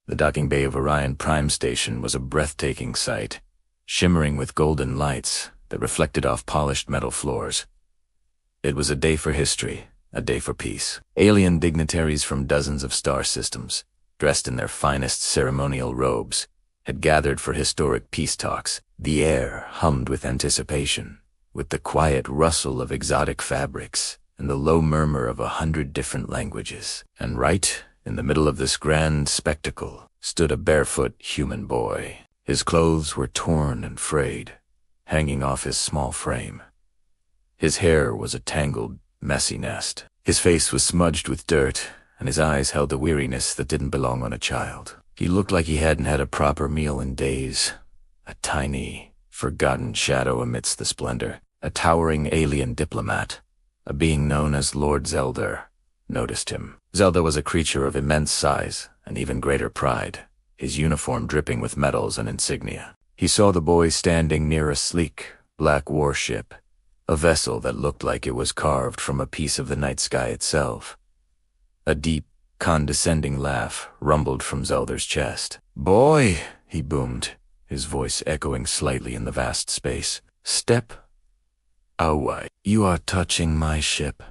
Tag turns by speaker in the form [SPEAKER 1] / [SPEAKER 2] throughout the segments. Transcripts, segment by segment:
[SPEAKER 1] The docking bay of Orion Prime Station was a breathtaking sight, shimmering with golden lights that reflected off polished metal floors. It was a day for history, a day for peace. Alien dignitaries from dozens of star systems, dressed in their finest ceremonial robes, had gathered for historic peace talks. The air hummed with anticipation, with the quiet rustle of exotic fabrics and the low murmur of 100 different languages. And right in the middle of this grand spectacle stood a barefoot human boy. His clothes were torn and frayed, hanging off his small frame. His hair was a tangled, messy nest. His face was smudged with dirt, and his eyes held a weariness that didn't belong on a child. He looked like he hadn't had a proper meal in days. A tiny, forgotten shadow amidst the splendor. A towering alien diplomat, a being known as Lord Zelda, noticed him. Zelda was a creature of immense size and even greater pride, his uniform dripping with medals and insignia. He saw the boy standing near a sleek, black warship, a vessel that looked like it was carved from a piece of the night sky itself. A deep, condescending laugh rumbled from Zelda's chest. "Boy," he boomed, his voice echoing slightly in the vast space. "Step away. You are touching my ship."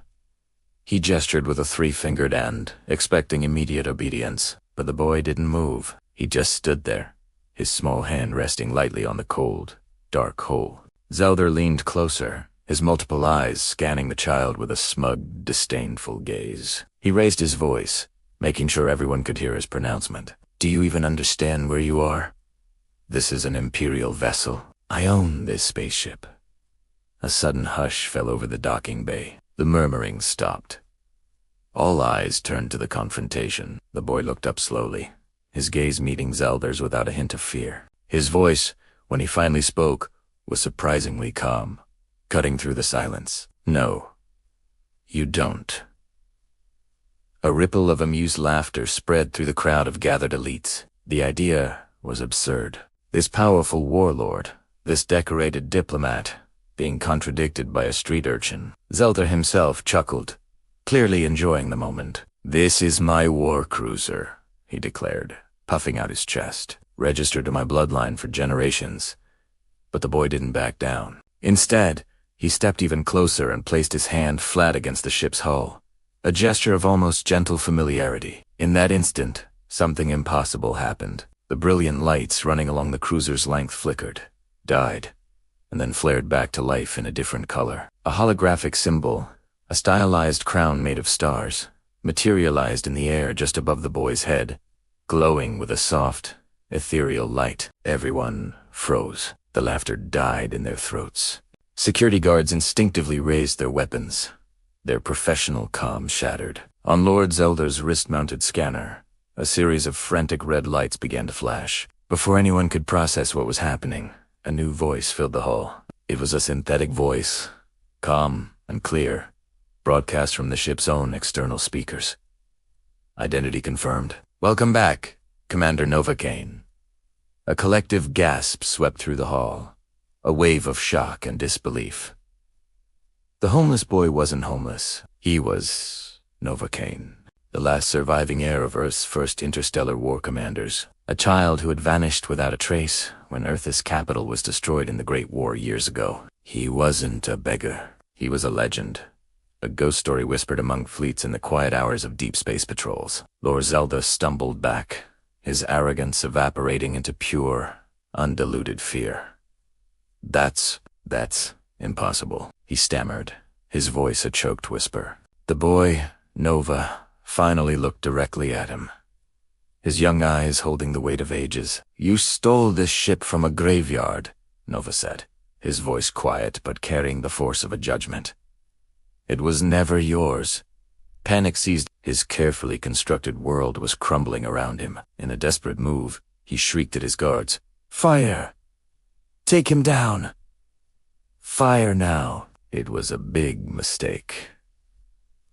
[SPEAKER 1] He gestured with a three-fingered hand, expecting immediate obedience, but the boy didn't move. He just stood there, his small hand resting lightly on the cold, dark hull. Zelda leaned closer, his multiple eyes scanning the child with a smug, disdainful gaze. He raised his voice, making sure everyone could hear his pronouncement. "Do you even understand where you are? This is an Imperial vessel. I own this spaceship." A sudden hush fell over the docking bay. The murmuring stopped. All eyes turned to the confrontation. The boy looked up slowly, his gaze meeting Zelda's without a hint of fear. His voice, when he finally spoke, was surprisingly calm, cutting through the silence. "No, you don't." A ripple of amused laughter spread through the crowd of gathered elites. The idea was absurd. This powerful warlord, this decorated diplomat, being contradicted by a street urchin. Zelda himself chuckled, clearly enjoying the moment. "This is my war cruiser," he declared, puffing out his chest, "registered to my bloodline for generations." But the boy didn't back down. Instead, he stepped even closer and placed his hand flat against the ship's hull, a gesture of almost gentle familiarity. In that instant, something impossible happened. The brilliant lights running along the cruiser's length flickered, died, and then flared back to life in a different color. A holographic symbol, a stylized crown made of stars, materialized in the air just above the boy's head, glowing with a soft, ethereal light. Everyone froze. The laughter died in their throats. Security guards instinctively raised their weapons, their professional calm shattered. On Lord Zelda's wrist-mounted scanner, a series of frantic red lights began to flash. Before anyone could process what was happening, a new voice filled the hall. It was a synthetic voice, calm and clear, broadcast from the ship's own external speakers. Identity confirmed. "Welcome back, Commander Novocaine." A collective gasp swept through the hall, a wave of shock and disbelief. The homeless boy wasn't homeless. He was Novocaine, the last surviving heir of Earth's first interstellar war commanders, a child who had vanished without a trace when Earth's capital was destroyed in the Great War years ago. He wasn't a beggar. He was a legend, a ghost story whispered among fleets in the quiet hours of deep space patrols. Lord Zelda stumbled back, his arrogance evaporating into pure, undiluted fear. That's impossible," he stammered, his voice a choked whisper. The boy, Nova, finally looked directly at him, his young eyes holding the weight of ages. "You stole this ship from a graveyard," Nova said, his voice quiet but carrying the force of a judgment. "It was never yours." Panic seized. His carefully constructed world was crumbling around him. In a desperate move, he shrieked at his guards, "Fire! Take him down! Fire now!" It was a big mistake.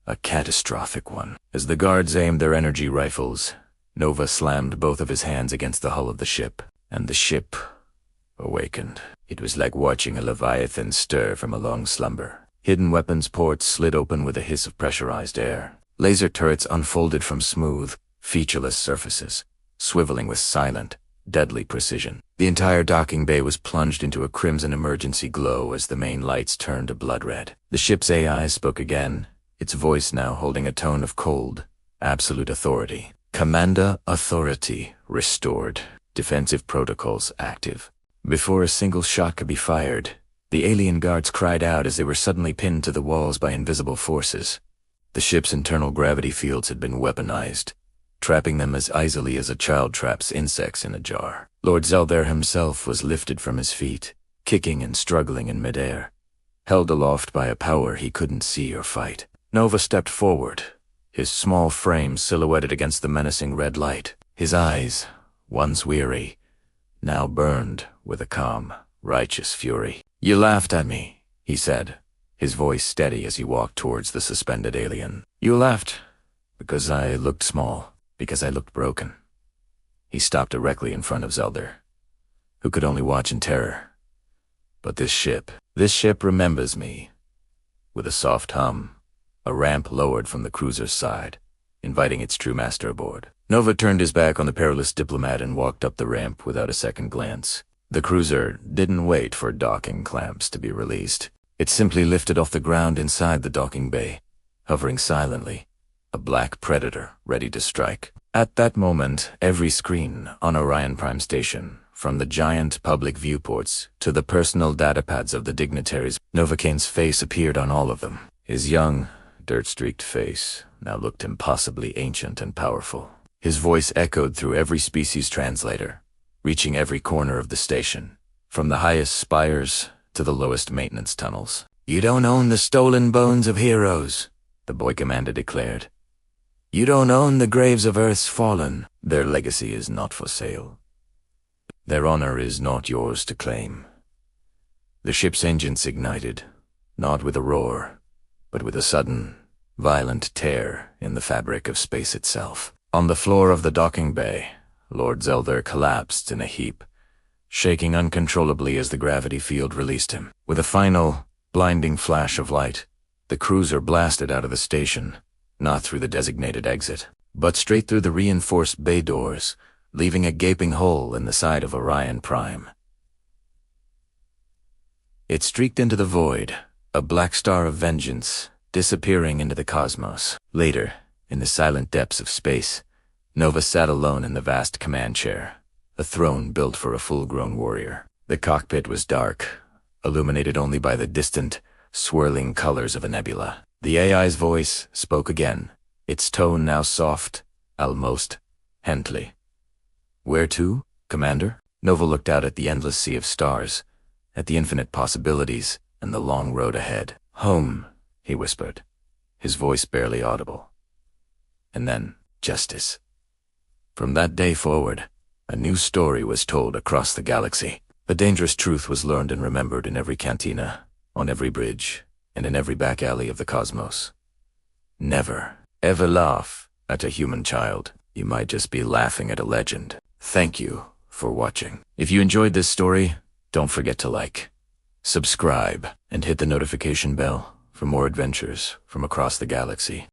[SPEAKER 1] A catastrophic one. As the guards aimed their energy rifles, Nova slammed both of his hands against the hull of the ship, and the ship awakened. It was like watching a leviathan stir from a long slumber. Hidden weapons ports slid open with a hiss of pressurized air. Laser turrets unfolded from smooth, featureless surfaces. swiveling with silent, deadly precision. The entire docking bay was plunged into a crimson emergency glow as the main lights turned to blood red. The ship's AI spoke again, its voice now holding a tone of cold, absolute authority. Commander authority restored. Defensive protocols active. Before a single shot could be fired, the alien guards cried out as they were suddenly pinned to the walls by invisible forces. The ship's internal gravity fields had been weaponized, trapping them as easily as a child traps insects in a jar. Lord Zeldair himself was lifted from his feet, kicking and struggling in midair, held aloft by a power he couldn't see or fight. Nova stepped forward, his small frame silhouetted against the menacing red light. His eyes, once weary, now burned with a calm, righteous fury. "You laughed at me," he said, his voice steady as he walked towards the suspended alien. "You laughed because I looked small, because I looked broken." He stopped directly in front of Zeldair, who could only watch in terror. "But this ship remembers me." With a soft hum, a ramp lowered from the cruiser's side, inviting its true master aboard. Nova turned his back on the perilous Diplomat and walked up the ramp without a second glance. The cruiser didn't wait for docking clamps to be released. It simply lifted off the ground inside the docking bay, hovering silently, a black predator ready to strike. At that moment, every screen on Orion Prime Station, from the giant public viewports to the personal datapads of the dignitaries, Novakane's face appeared on all of them. His young, dirt-streaked face now looked impossibly ancient and powerful. His voice echoed through every species translator, reaching every corner of the station, from the highest spires to the lowest maintenance tunnels. "You don't own the stolen bones of heroes," the boy commander declared. "You don't own the graves of Earth's fallen. Their legacy is not for sale. Their honor is not yours to claim." The ship's engines ignited, not with a roar, but with a sudden, violent tear in the fabric of space itself. On the floor of the docking bay, Lord Zeldair collapsed in a heap, shaking uncontrollably as the gravity field released him. With a final, blinding flash of light, the cruiser blasted out of the station, not through the designated exit, but straight through the reinforced bay doors, leaving a gaping hole in the side of Orion Prime. It streaked into the void, a black star of vengeance, disappearing into the cosmos. Later, in the silent depths of space, Nova sat alone in the vast command chair, a throne built for a full-grown warrior. The cockpit was dark, illuminated only by the distant, swirling colors of a nebula. The AI's voice spoke again, its tone now soft, almost gently. "Where to, Commander?" Nova looked out at the endless sea of stars, at the infinite possibilities and the long road ahead. "Home," he whispered, his voice barely audible. And then, justice. From that day forward, a new story was told across the galaxy. The dangerous truth was learned and remembered in every cantina, on every bridge, and in every back alley of the cosmos. Never, ever laugh at a human child. You might just be laughing at a legend. Thank you for watching. If you enjoyed this story, don't forget to like, subscribe, and hit the notification bell for more adventures from across the galaxy.